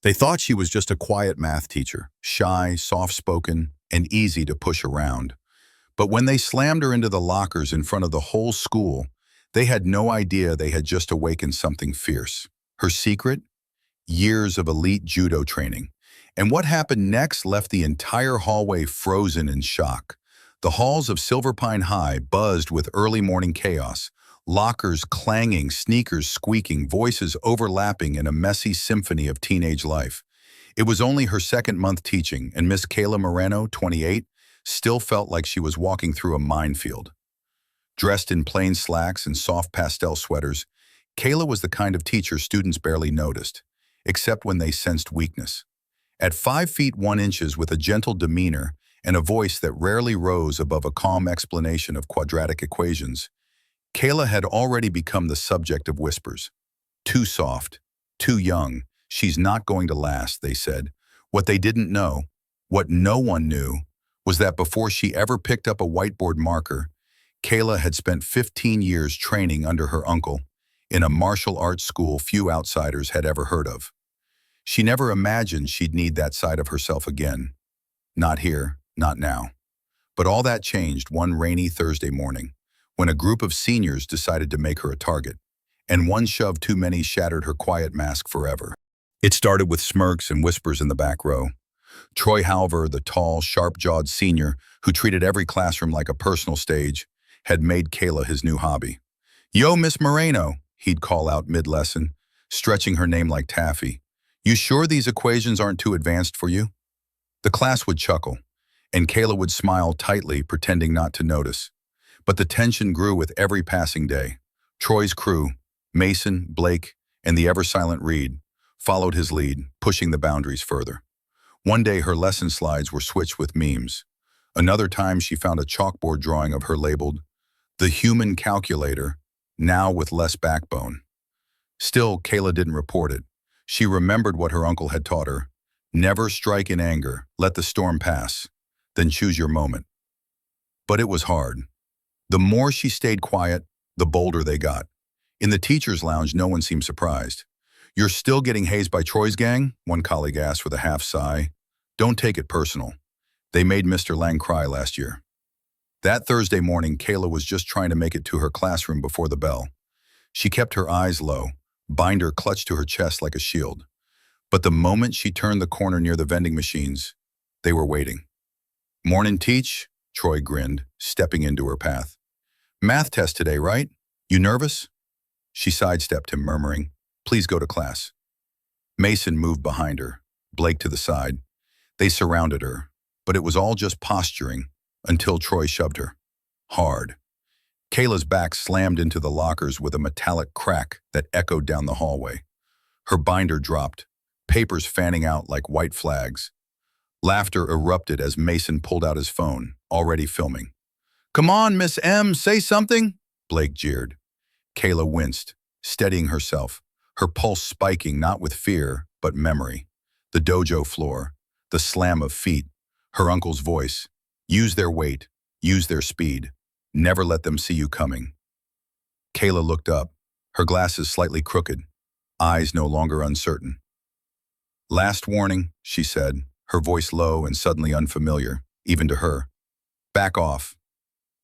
They thought she was just a quiet math teacher, shy, soft-spoken, and easy to push around. But when they slammed her into the lockers in front of the whole school, they had no idea they had just awakened something fierce. Her secret? Years of elite judo training. And what happened next left the entire hallway frozen in shock. The halls of Silver Pine High buzzed with early morning chaos, lockers clanging, sneakers squeaking, voices overlapping in a messy symphony of teenage life. It was only her second month teaching, and Miss Kayla Moreno, 28, still felt like she was walking through a minefield. Dressed in plain slacks and soft pastel sweaters, Kayla was the kind of teacher students barely noticed, except when they sensed weakness. At 5 feet 1 inches with a gentle demeanor and a voice that rarely rose above a calm explanation of quadratic equations, Kayla had already become the subject of whispers. Too soft, too young, she's not going to last, they said. What they didn't know, what no one knew, was that before she ever picked up a whiteboard marker, Kayla had spent 15 years training under her uncle in a martial arts school few outsiders had ever heard of. She never imagined she'd need that side of herself again. Not here, not now. But all that changed one rainy Thursday morning, when a group of seniors decided to make her a target, and one shove too many shattered her quiet mask forever. It started with smirks and whispers in the back row. Troy Halver, the tall, sharp-jawed senior who treated every classroom like a personal stage, had made Kayla his new hobby. "Yo, Miss Moreno," he'd call out mid-lesson, stretching her name like taffy. "You sure these equations aren't too advanced for you?" The class would chuckle, and Kayla would smile tightly, pretending not to notice. But the tension grew with every passing day. Troy's crew, Mason, Blake, and the ever-silent Reed, followed his lead, pushing the boundaries further. One day her lesson slides were switched with memes. Another time she found a chalkboard drawing of her labeled, "The Human Calculator," now with less backbone. Still, Kayla didn't report it. She remembered what her uncle had taught her. Never strike in anger, let the storm pass, then choose your moment. But it was hard. The more she stayed quiet, the bolder they got. In the teacher's lounge, no one seemed surprised. "You're still getting hazed by Troy's gang?" one colleague asked with a half sigh. "Don't take it personal. They made Mr. Lang cry last year." That Thursday morning, Kayla was just trying to make it to her classroom before the bell. She kept her eyes low, binder clutched to her chest like a shield. But the moment she turned the corner near the vending machines, they were waiting. "Morning, Teach," Troy grinned, stepping into her path. "Math test today, right? You nervous?" She sidestepped him, murmuring, "Please go to class." Mason moved behind her, Blake to the side. They surrounded her, but it was all just posturing until Troy shoved her. Hard. Kayla's back slammed into the lockers with a metallic crack that echoed down the hallway. Her binder dropped, papers fanning out like white flags. Laughter erupted as Mason pulled out his phone, already filming. "Come on, Miss M, say something," Blake jeered. Kayla winced, steadying herself, her pulse spiking not with fear, but memory. The dojo floor, the slam of feet, her uncle's voice. "Use their weight, use their speed. Never let them see you coming." Kayla looked up, her glasses slightly crooked, eyes no longer uncertain. "Last warning," she said, her voice low and suddenly unfamiliar, even to her. "Back off."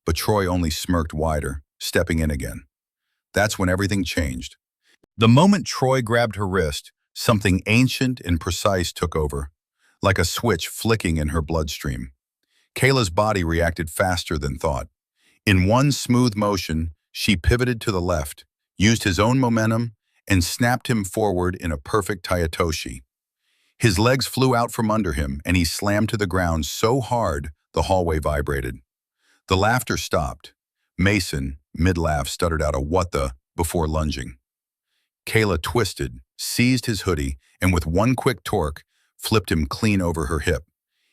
But Troy only smirked wider, stepping in again. That's when everything changed. The moment Troy grabbed her wrist, something ancient and precise took over, like a switch flicking in her bloodstream. Kayla's body reacted faster than thought. In one smooth motion, she pivoted to the left, used his own momentum, and snapped him forward in a perfect Tayatoshi. His legs flew out from under him, and he slammed to the ground so hard the hallway vibrated. The laughter stopped. Mason, mid-laugh, stuttered out a "what the" before lunging. Kayla twisted, seized his hoodie, and with one quick torque, flipped him clean over her hip.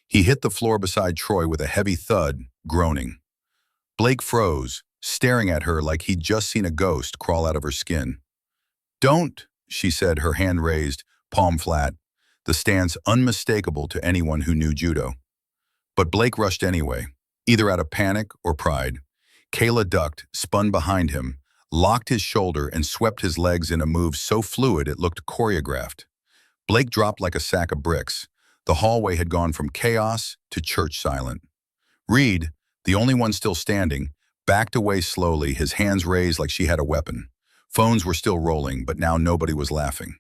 He hit the floor beside Troy with a heavy thud, groaning. Blake froze, staring at her like he'd just seen a ghost crawl out of her skin. "Don't," she said, her hand raised, palm flat, the stance unmistakable to anyone who knew judo. But Blake rushed anyway, either out of panic or pride. Kayla ducked, spun behind him, locked his shoulder, and swept his legs in a move so fluid it looked choreographed. Blake dropped like a sack of bricks. The hallway had gone from chaos to church silent. Reed, the only one still standing, backed away slowly, his hands raised like she had a weapon. Phones were still rolling, but now nobody was laughing.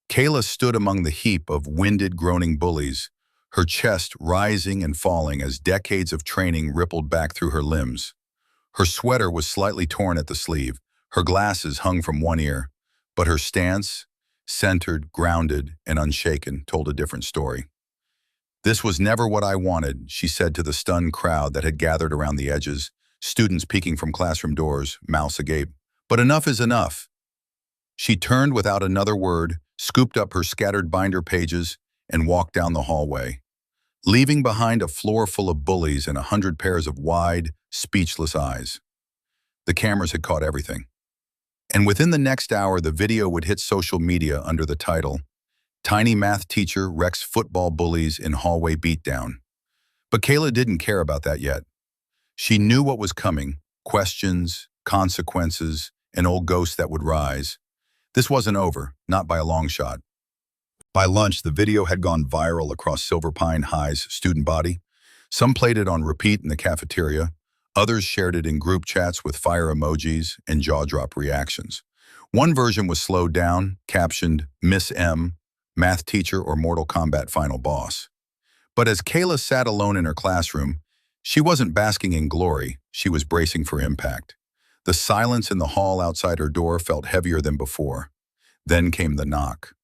Kayla stood among the heap of winded, groaning bullies, her chest rising and falling as decades of training rippled back through her limbs. Her sweater was slightly torn at the sleeve, her glasses hung from one ear, but her stance, centered, grounded, and unshaken, told a different story. "This was never what I wanted," she said to the stunned crowd that had gathered around the edges, students peeking from classroom doors, mouths agape. "But enough is enough." She turned without another word, scooped up her scattered binder pages, and walked down the hallway, leaving behind a floor full of bullies and 100 pairs of wide, speechless eyes. The cameras had caught everything. And within the next hour, the video would hit social media under the title, "Tiny Math Teacher Wrecks Football Bullies in Hallway Beatdown." But Kayla didn't care about that yet. She knew what was coming: questions, consequences, an old ghost that would rise. This wasn't over, not by a long shot. By lunch, the video had gone viral across Silver Pine High's student body. Some played it on repeat in the cafeteria. Others shared it in group chats with fire emojis and jaw-drop reactions. One version was slowed down, captioned, "Miss M, Math Teacher or Mortal Kombat Final Boss." But as Kayla sat alone in her classroom, she wasn't basking in glory, she was bracing for impact. The silence in the hall outside her door felt heavier than before. Then came the knock.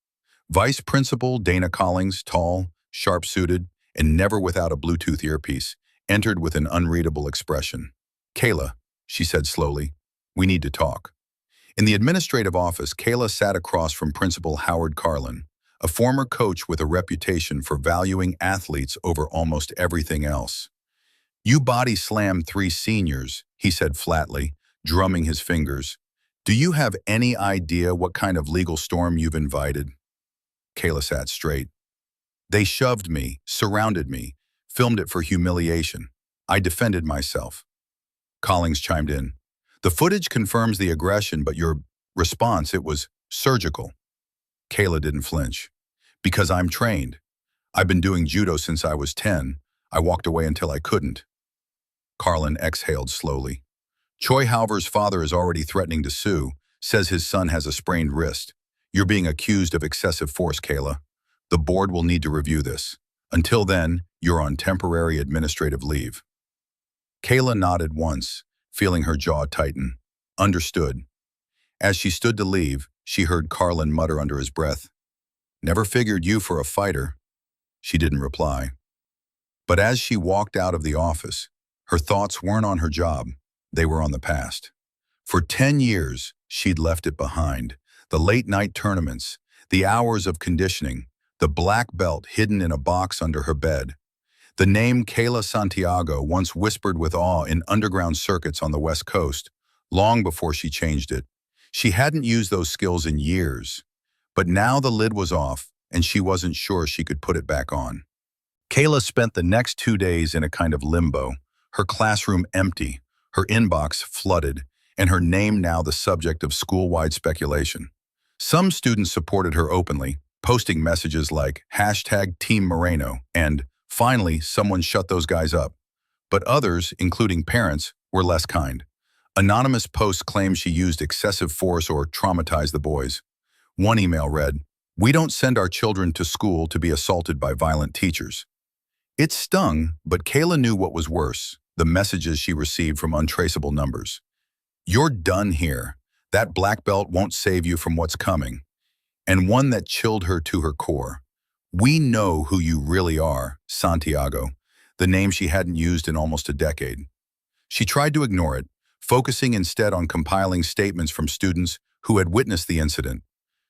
Vice Principal Dana Collins, tall, sharp-suited, and never without a Bluetooth earpiece, entered with an unreadable expression. "Kayla," she said slowly, "we need to talk." In the administrative office, Kayla sat across from Principal Howard Carlin, a former coach with a reputation for valuing athletes over almost everything else. "You body slammed 3 seniors," he said flatly, drumming his fingers. "Do you have any idea what kind of legal storm you've invited?" Kayla sat straight. "They shoved me, surrounded me, filmed it for humiliation. I defended myself." Collins chimed in. "The footage confirms the aggression, but your response, it was surgical." Kayla didn't flinch. "Because I'm trained. I've been doing judo since I was 10. I walked away until I couldn't." Carlin exhaled slowly. "Choi Halver's father is already threatening to sue, says his son has a sprained wrist. You're being accused of excessive force, Kayla. The board will need to review this. Until then, you're on temporary administrative leave." Kayla nodded once, feeling her jaw tighten. Understood. As she stood to leave, she heard Carlin mutter under his breath, "Never figured you for a fighter." She didn't reply. But as she walked out of the office, her thoughts weren't on her job, they were on the past. For 10 years, she'd left it behind. The late-night tournaments, the hours of conditioning, the black belt hidden in a box under her bed. The name Kayla Santiago once whispered with awe in underground circuits on the West Coast, long before she changed it. She hadn't used those skills in years. But now the lid was off, and she wasn't sure she could put it back on. Kayla spent the next 2 days in a kind of limbo, her classroom empty, her inbox flooded, and her name now the subject of school-wide speculation. Some students supported her openly, posting messages like #TeamMoreno and "Finally, someone shut those guys up." But others, including parents, were less kind. Anonymous posts claimed she used excessive force or traumatized the boys. One email read, "We don't send our children to school to be assaulted by violent teachers." It stung, but Kayla knew what was worse, the messages she received from untraceable numbers. "You're done here. That black belt won't save you from what's coming." And one that chilled her to her core. "We know who you really are, Santiago," the name she hadn't used in almost a decade. She tried to ignore it, focusing instead on compiling statements from students who had witnessed the incident,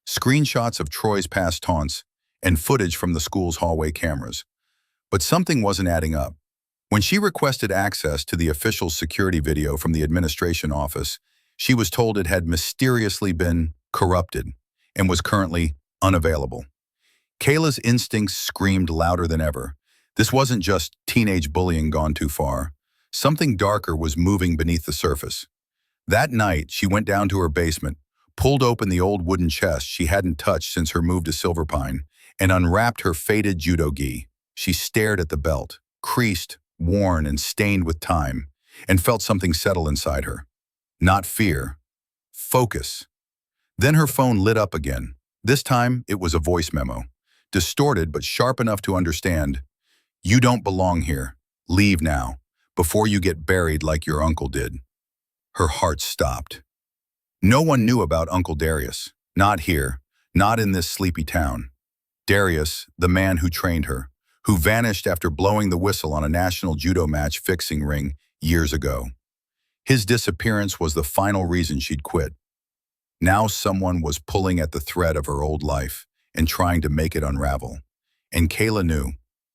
screenshots of Troy's past taunts, and footage from the school's hallway cameras. But something wasn't adding up. When she requested access to the official security video from the administration office, she was told it had mysteriously been corrupted and was currently unavailable. Kayla's instincts screamed louder than ever. This wasn't just teenage bullying gone too far. Something darker was moving beneath the surface. That night, she went down to her basement, pulled open the old wooden chest she hadn't touched since her move to Silver Pine, and unwrapped her faded judo gi. She stared at the belt, creased, worn, and stained with time, and felt something settle inside her. Not fear. Focus. Then her phone lit up again. This time, it was a voice memo. Distorted but sharp enough to understand. You don't belong here. Leave now, before you get buried like your uncle did. Her heart stopped. No one knew about Uncle Darius. Not here. Not in this sleepy town. Darius, the man who trained her, who vanished after blowing the whistle on a national judo match fixing ring years ago. His disappearance was the final reason she'd quit. Now someone was pulling at the thread of her old life and trying to make it unravel. And Kayla knew.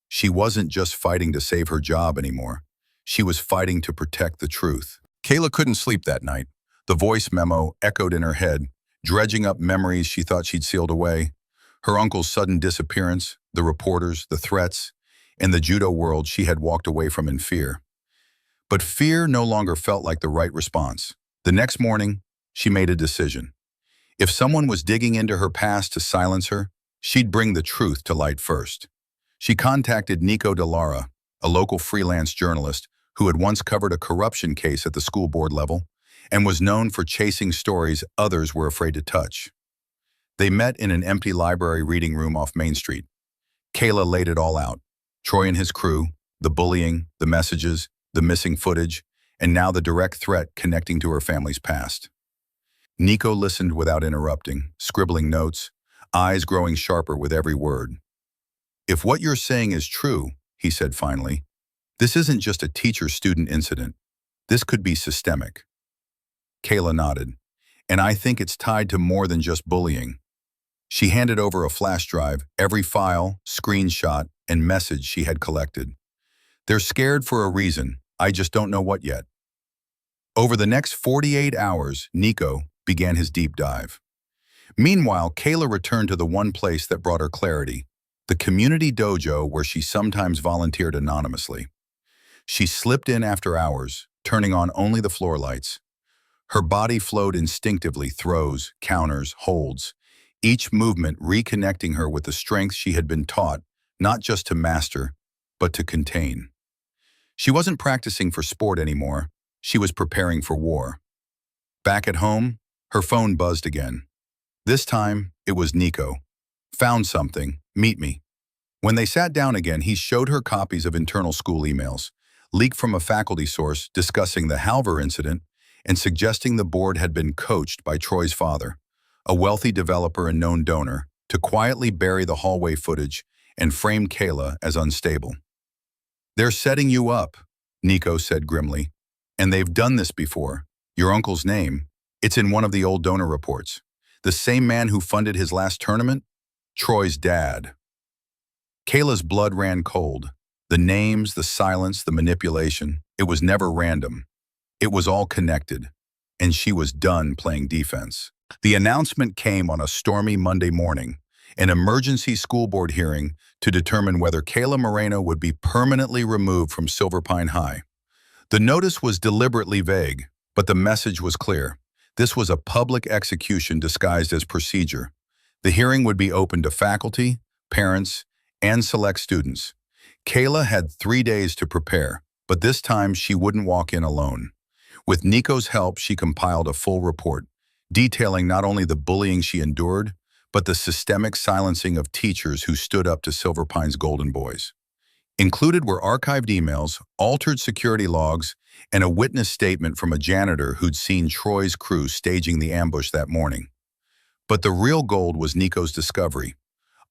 She wasn't just fighting to save her job anymore. She was fighting to protect the truth. Kayla couldn't sleep that night. The voice memo echoed in her head, dredging up memories she thought she'd sealed away. Her uncle's sudden disappearance, the reporters, the threats, and the judo world she had walked away from in fear. But fear no longer felt like the right response. The next morning, she made a decision. If someone was digging into her past to silence her, she'd bring the truth to light first. She contacted Nico Delara, a local freelance journalist who had once covered a corruption case at the school board level and was known for chasing stories others were afraid to touch. They met in an empty library reading room off Main Street. Kayla laid it all out. Troy and his crew, the bullying, the messages, the missing footage, and now the direct threat connecting to her family's past. Nico listened without interrupting, scribbling notes, eyes growing sharper with every word. If what you're saying is true, he said finally, this isn't just a teacher-student incident. This could be systemic. Kayla nodded. And I think it's tied to more than just bullying. She handed over a flash drive, every file, screenshot, and message she had collected. They're scared for a reason. I just don't know what yet. Over the next 48 hours, Nico began his deep dive. Meanwhile, Kayla returned to the one place that brought her clarity, the community dojo where she sometimes volunteered anonymously. She slipped in after hours, turning on only the floor lights. Her body flowed instinctively, throws, counters, holds, each movement reconnecting her with the strength she had been taught, not just to master, but to contain. She wasn't practicing for sport anymore. She was preparing for war. Back at home, her phone buzzed again. This time, it was Nico. Found something. Meet me. When they sat down again, he showed her copies of internal school emails, leaked from a faculty source discussing the Halver incident and suggesting the board had been coached by Troy's father, a wealthy developer and known donor, to quietly bury the hallway footage and frame Kayla as unstable. They're setting you up, Nico said grimly. And they've done this before. Your uncle's name, it's in one of the old donor reports. The same man who funded his last tournament? Troy's dad. Kayla's blood ran cold. The names, the silence, the manipulation, it was never random. It was all connected, and she was done playing defense. The announcement came on a stormy Monday morning, an emergency school board hearing to determine whether Kayla Moreno would be permanently removed from Silver Pine High. The notice was deliberately vague, but the message was clear. This was a public execution disguised as procedure. The hearing would be open to faculty, parents, and select students. Kayla had 3 days to prepare, but this time she wouldn't walk in alone. With Nico's help, she compiled a full report, detailing not only the bullying she endured, but the systemic silencing of teachers who stood up to Silver Pine's golden boys. Included were archived emails, altered security logs, and a witness statement from a janitor who'd seen Troy's crew staging the ambush that morning. But the real gold was Nico's discovery,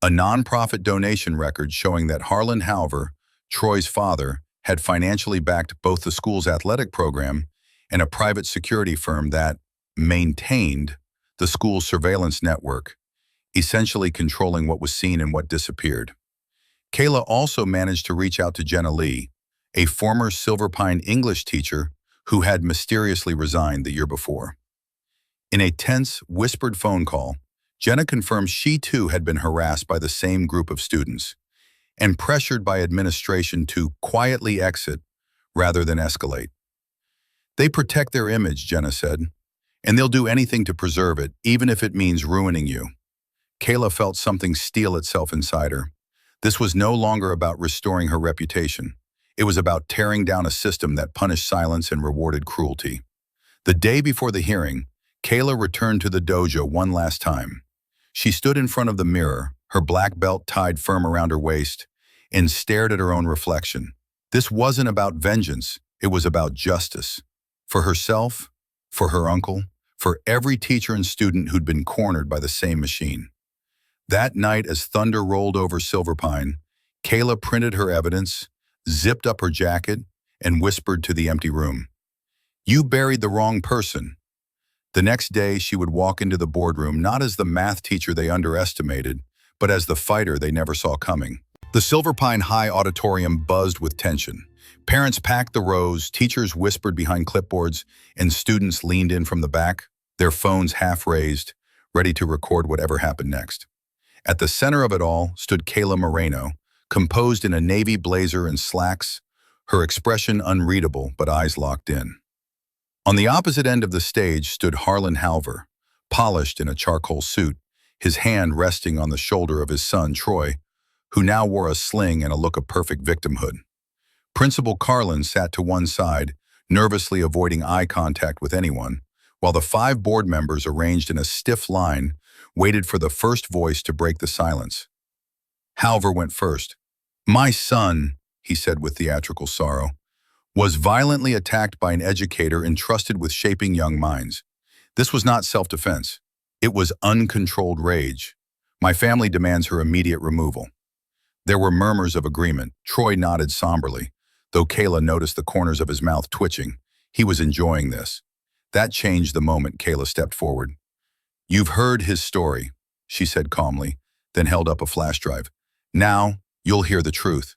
a nonprofit donation record showing that Harlan Halver, Troy's father, had financially backed both the school's athletic program and a private security firm that maintained the school's surveillance network, essentially controlling what was seen and what disappeared. Kayla also managed to reach out to Jenna Lee, a former Silver Pine English teacher who had mysteriously resigned the year before. In a tense, whispered phone call, Jenna confirmed she too had been harassed by the same group of students and pressured by administration to quietly exit rather than escalate. They protect their image, Jenna said, and they'll do anything to preserve it, even if it means ruining you. Kayla felt something steel itself inside her. This was no longer about restoring her reputation. It was about tearing down a system that punished silence and rewarded cruelty. The day before the hearing, Kayla returned to the dojo one last time. She stood in front of the mirror, her black belt tied firm around her waist, and stared at her own reflection. This wasn't about vengeance, it was about justice. For herself, for her uncle, for every teacher and student who'd been cornered by the same machine. That night, as thunder rolled over Silverpine, Kayla printed her evidence, zipped up her jacket, and whispered to the empty room, "You buried the wrong person." The next day, she would walk into the boardroom not as the math teacher they underestimated, but as the fighter they never saw coming. The Silverpine High auditorium buzzed with tension. Parents packed the rows, teachers whispered behind clipboards, and students leaned in from the back, their phones half raised, ready to record whatever happened next. At the center of it all stood Kayla Moreno, composed in a navy blazer and slacks, her expression unreadable but eyes locked in. On the opposite end of the stage stood Harlan Halver, polished in a charcoal suit, his hand resting on the shoulder of his son, Troy, who now wore a sling and a look of perfect victimhood. Principal Carlin sat to one side, nervously avoiding eye contact with anyone, while the 5 board members arranged in a stiff line waited for the first voice to break the silence. Halver went first. "My son," he said with theatrical sorrow, "was violently attacked by an educator entrusted with shaping young minds. This was not self-defense. It was uncontrolled rage. My family demands her immediate removal." There were murmurs of agreement. Troy nodded somberly, though Kayla noticed the corners of his mouth twitching. He was enjoying this. That changed the moment Kayla stepped forward. "You've heard his story," she said calmly, then held up a flash drive. "Now, you'll hear the truth."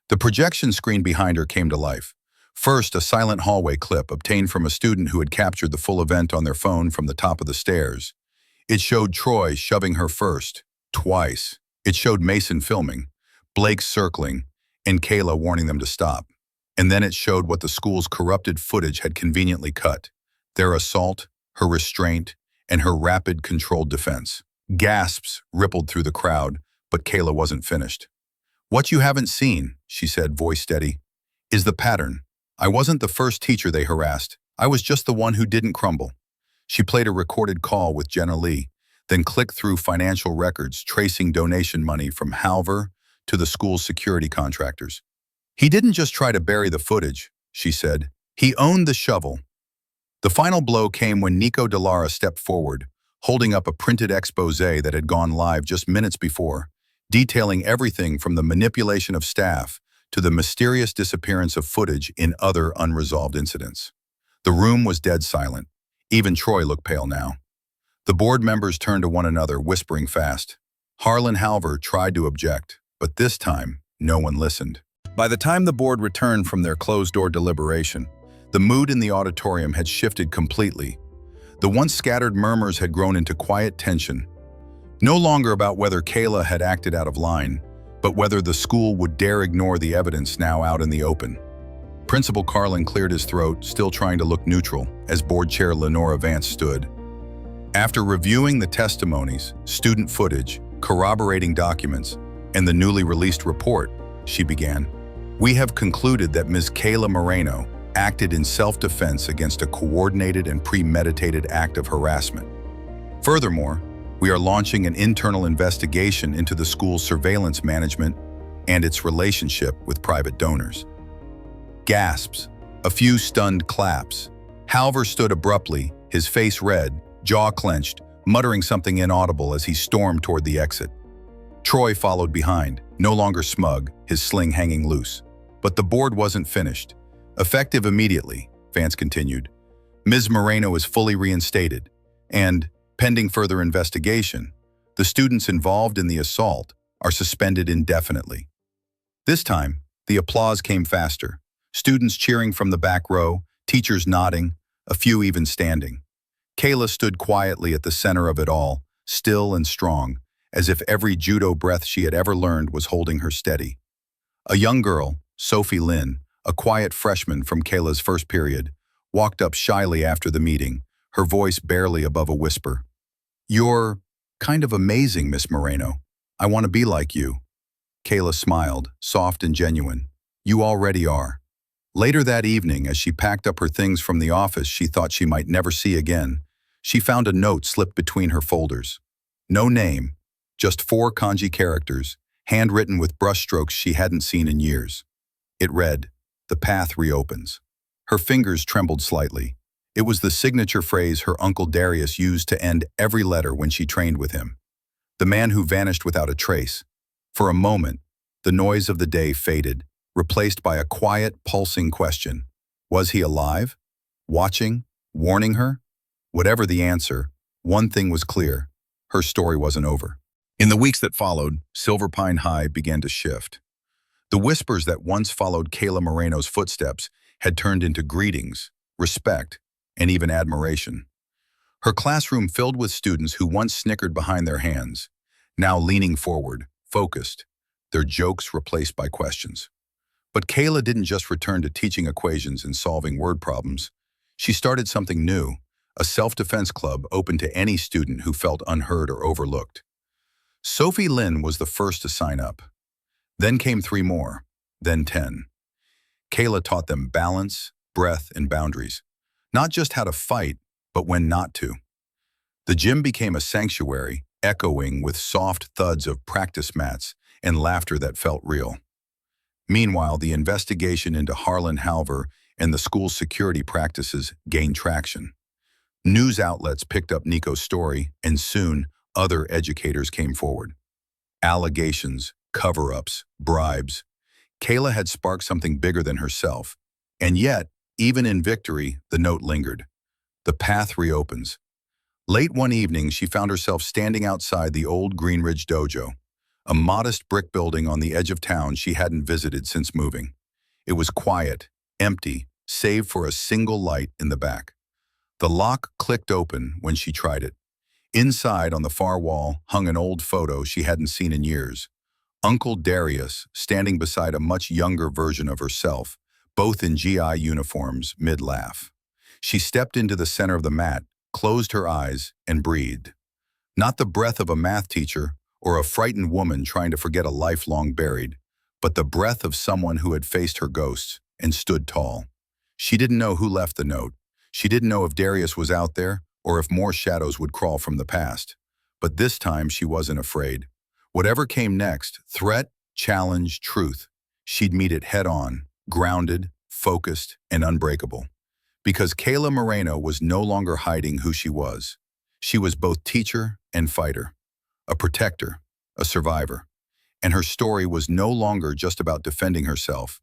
The projection screen behind her came to life. First, a silent hallway clip obtained from a student who had captured the full event on their phone from the top of the stairs. It showed Troy shoving her first, twice. It showed Mason filming, Blake circling, and Kayla warning them to stop. And then it showed what the school's corrupted footage had conveniently cut: their assault, her restraint, and her rapid, controlled defense. Gasps rippled through the crowd, but Kayla wasn't finished. "What you haven't seen," she said, voice steady, "is the pattern. I wasn't the first teacher they harassed. I was just the one who didn't crumble." She played a recorded call with Jenna Lee, then clicked through financial records tracing donation money from Halver to the school's security contractors. "He didn't just try to bury the footage," she said. "He owned the shovel." The final blow came when Nico Delara stepped forward, holding up a printed expose that had gone live just minutes before, detailing everything from the manipulation of staff to the mysterious disappearance of footage in other unresolved incidents. The room was dead silent. Even Troy looked pale now. The board members turned to one another, whispering fast. Harlan Halver tried to object, but this time, no one listened. By the time the board returned from their closed-door deliberation, the mood in the auditorium had shifted completely. The once scattered murmurs had grown into quiet tension, no longer about whether Kayla had acted out of line, but whether the school would dare ignore the evidence now out in the open. Principal Carlin cleared his throat, still trying to look neutral, as board chair Lenora Vance stood. After reviewing the testimonies, student footage, corroborating documents, and the newly released report, she began, "We have concluded that Ms. Kayla Moreno acted in self-defense against a coordinated and premeditated act of harassment. Furthermore, we are launching an internal investigation into the school's surveillance management and its relationship with private donors." Gasps, a few stunned claps. Halver stood abruptly, his face red, jaw clenched, muttering something inaudible as he stormed toward the exit. Troy followed behind, no longer smug, his sling hanging loose. But the board wasn't finished. "Effective immediately," Vance continued, "Ms. Moreno is fully reinstated, and, pending further investigation, the students involved in the assault are suspended indefinitely." This time, the applause came faster. Students cheering from the back row, teachers nodding, a few even standing. Kayla stood quietly at the center of it all, still and strong, as if every judo breath she had ever learned was holding her steady. A young girl, Sophie Lynn, a quiet freshman from Kayla's first period, walked up shyly after the meeting, her voice barely above a whisper. "You're Kind of amazing, Miss Moreno. I want to be like you. Kayla smiled, soft and genuine. You already are. Later that evening, as she packed up her things from the office she thought she might never see again, she found a note slipped between her folders. No name, just 4 kanji characters, handwritten with brushstrokes she hadn't seen in years. It read, "The path reopens." Her fingers trembled slightly. It was the signature phrase her Uncle Darius used to end every letter when she trained with him. The man who vanished without a trace. For a moment, the noise of the day faded, replaced by a quiet, pulsing question. Was he alive? Watching? Warning her? Whatever the answer, one thing was clear. Her story wasn't over. In the weeks that followed, Silver Pine High began to shift. The whispers that once followed Kayla Moreno's footsteps had turned into greetings, respect, and even admiration. Her classroom filled with students who once snickered behind their hands, now leaning forward, focused, their jokes replaced by questions. But Kayla didn't just return to teaching equations and solving word problems. She started something new, a self-defense club open to any student who felt unheard or overlooked. Sophie Lynn was the first to sign up. Then came 3 more, then 10. Kayla taught them balance, breath, and boundaries. Not just how to fight, but when not to. The gym became a sanctuary, echoing with soft thuds of practice mats and laughter that felt real. Meanwhile, the investigation into Harlan Halver and the school's security practices gained traction. News outlets picked up Nico's story, and soon, other educators came forward. Allegations, cover-ups, bribes. Kayla had sparked something bigger than herself. And yet, even in victory, the note lingered. The path reopens. Late one evening, she found herself standing outside the old Greenridge Dojo, a modest brick building on the edge of town she hadn't visited since moving. It was quiet, empty, save for a single light in the back. The lock clicked open when she tried it. Inside, on the far wall, hung an old photo she hadn't seen in years. Uncle Darius, standing beside a much younger version of herself, both in GI uniforms, mid-laugh. She stepped into the center of the mat, closed her eyes, and breathed. Not the breath of a math teacher or a frightened woman trying to forget a life long buried, but the breath of someone who had faced her ghosts and stood tall. She didn't know who left the note. She didn't know if Darius was out there or if more shadows would crawl from the past. But this time she wasn't afraid. Whatever came next, threat, challenge, truth, she'd meet it head on, grounded, focused, and unbreakable. Because Kayla Moreno was no longer hiding who she was. She was both teacher and fighter, a protector, a survivor. And her story was no longer just about defending herself.